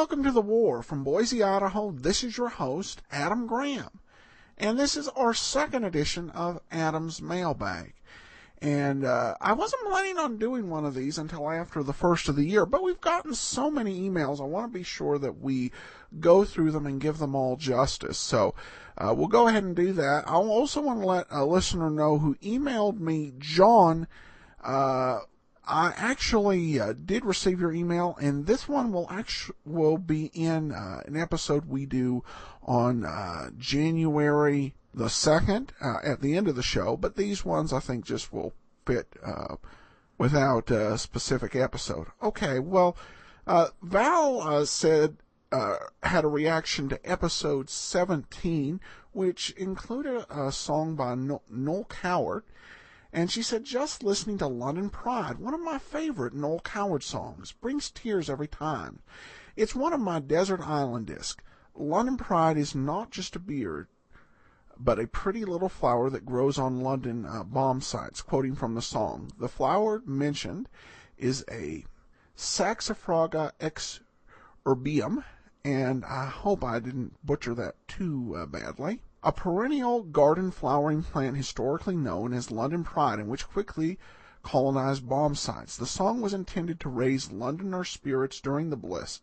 welcome to the war. From Boise, Idaho, this is your host, Adam Graham. And this is our second edition of Adam's Mailbag. And I wasn't planning on doing one of these until after the first of the year, but we've gotten so many emails, I want to be sure that we go through them and give them all justice. So we'll go ahead and do that. I also want to let a listener know who emailed me, John. I actually did receive your email, and this one will be in an episode we do on January the 2nd at the end of the show, but these ones I think just will fit without a specific episode. Okay, well, Val said had a reaction to episode 17, which included a song by Noel Coward, and she said, just listening to London Pride, one of my favorite Noel Coward songs, brings tears every time. It's one of my Desert Island discs. London Pride is not just a beard, but a pretty little flower that grows on London bomb sites, quoting from the song. The flower mentioned is a Saxifraga exurbium, and I hope I didn't butcher that too badly. A perennial garden flowering plant historically known as London Pride, and which quickly colonized bomb sites. The song was intended to raise Londoner spirits during the Blitz.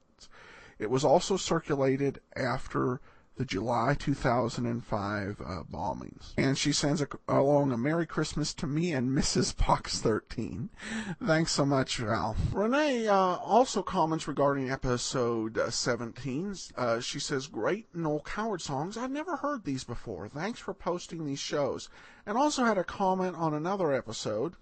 It was also circulated after the July 2005 bombings. And she sends along a Merry Christmas to me and Mrs. Pox 13. Thanks so much, Val. Renee also comments regarding episode 17. She says, great Noel Coward songs. I've never heard these before. Thanks for posting these shows. And also had a comment on another episode.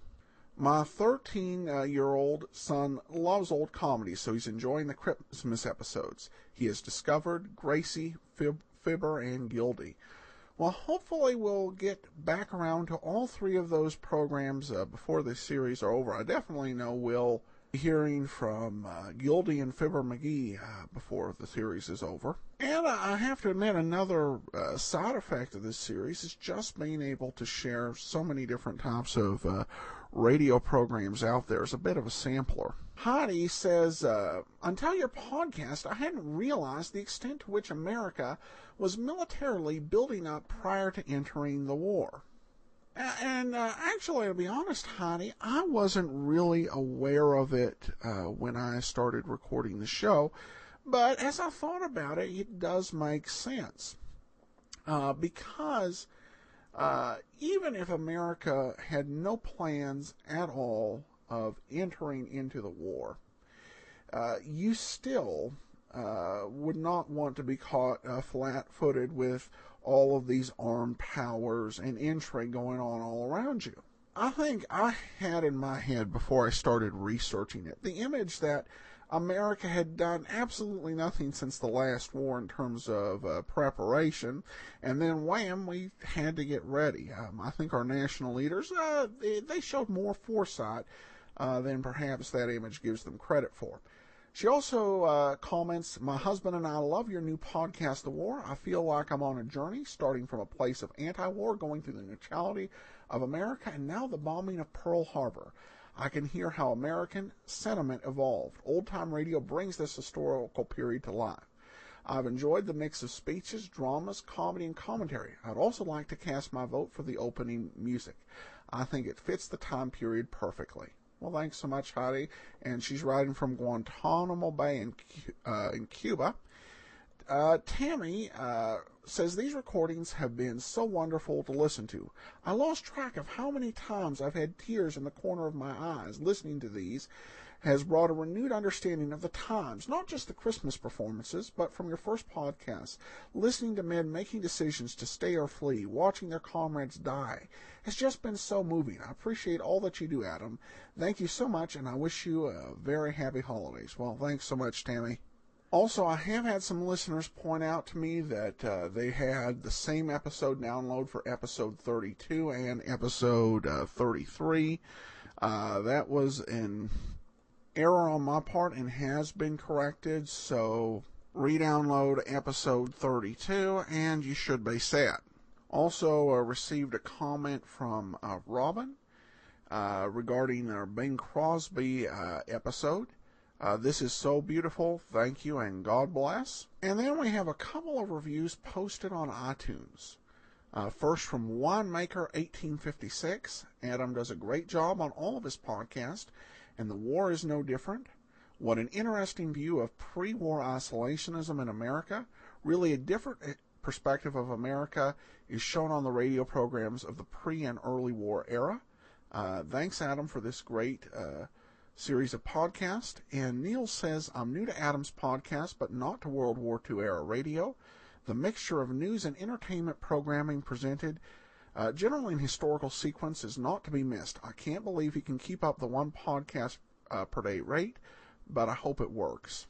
My 13-year-old son loves old comedies, so he's enjoying the Christmas episodes. He has discovered Gracie, Fibber, and Gildy. Well, hopefully we'll get back around to all three of those programs before the series are over. I definitely know we'll be hearing from Gildy and Fibber McGee before the series is over. And I have to admit, another side effect of this series is just being able to share so many different types of radio programs out there. Is a bit of a sampler. Patti says, until your podcast, I hadn't realized the extent to which America was militarily building up prior to entering the war. And actually, to be honest, Heidi, I wasn't really aware of it when I started recording the show, but as I thought about it, it does make sense. Because even if America had no plans at all of entering into the war, you still would not want to be caught flat-footed with all of these armed powers and intrigue going on all around you. I think I had in my head, before I started researching it, the image that America had done absolutely nothing since the last war in terms of preparation, and then wham, we had to get ready. I think our national leaders, they showed more foresight than perhaps that image gives them credit for. She also comments, my husband and I love your new podcast, The War. I feel like I'm on a journey, starting from a place of anti-war, going through the neutrality of America, and now the bombing of Pearl Harbor. I can hear how American sentiment evolved. Old-time radio brings this historical period to life. I've enjoyed the mix of speeches, dramas, comedy, and commentary. I'd also like to cast my vote for the opening music. I think it fits the time period perfectly. Well, thanks so much, Heidi. And she's writing from Guantanamo Bay in Cuba. Tammy says, these recordings have been so wonderful to listen to. I lost track of how many times I've had tears in the corner of my eyes. Listening to these has brought a renewed understanding of the times, not just the Christmas performances, but from your first podcast. Listening to men making decisions to stay or flee, watching their comrades die, has just been so moving. I appreciate all that you do, Adam. Thank you so much, and I wish you a very happy holidays. Well, thanks so much, Tammy. Also, I have had some listeners point out to me that they had the same episode download for episode 32 and episode 33. That was an error on my part and has been corrected, so re-download episode 32 and you should be set. Also received a comment from Robin regarding our Bing Crosby episode. This is so beautiful. Thank you and God bless. And then we have a couple of reviews posted on iTunes. First from Winemaker 1856. Adam does a great job on all of his podcasts, and the war is no different. What an interesting view of pre-war isolationism in America. Really a different perspective of America is shown on the radio programs of the pre- and early war era. Thanks, Adam, for this great series of podcasts. And Neil says, I'm new to Adam's podcast, but not to World War II era radio. The mixture of news and entertainment programming presented, generally in historical sequence, is not to be missed. I can't believe he can keep up the one podcast per day rate, but I hope it works.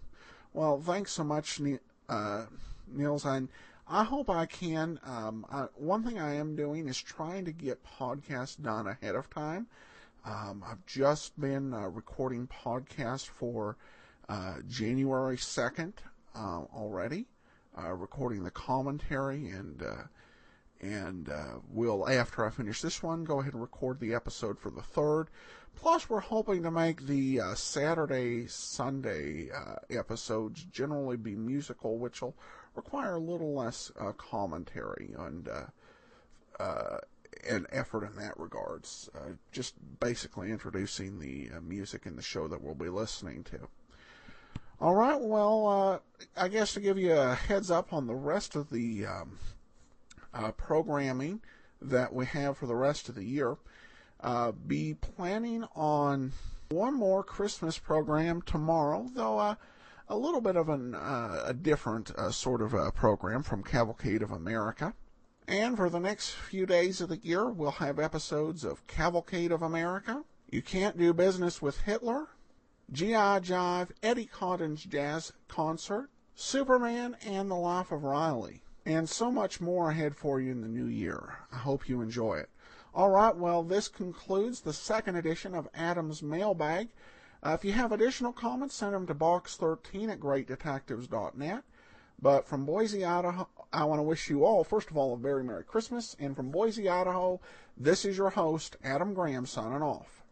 Well, thanks so much, Niels, and I hope I can. One thing I am doing is trying to get podcasts done ahead of time. I've just been recording podcasts for January 2nd already. Recording the commentary, and we'll, after I finish this one, go ahead and record the episode for the 3rd. Plus, we're hoping to make the Saturday, Sunday episodes generally be musical, which will require a little less commentary and effort in that regards. Just basically introducing the music in the show that we'll be listening to. All right, well, I guess to give you a heads up on the rest of the programming that we have for the rest of the year, be planning on one more Christmas program tomorrow, though a little bit of a different sort of program from Cavalcade of America. And for the next few days of the year, we'll have episodes of Cavalcade of America, You Can't Do Business with Hitler, G.I. Jive, Eddie Cotton's Jazz Concert, Superman, and The Life of Riley. And so much more ahead for you in the new year. I hope you enjoy it. All right, well, this concludes the 2nd edition of Adam's Mailbag. If you have additional comments, send them to box13@greatdetectives.net. But from Boise, Idaho, I want to wish you all, first of all, a very Merry Christmas. And from Boise, Idaho, this is your host, Adam Graham, signing off.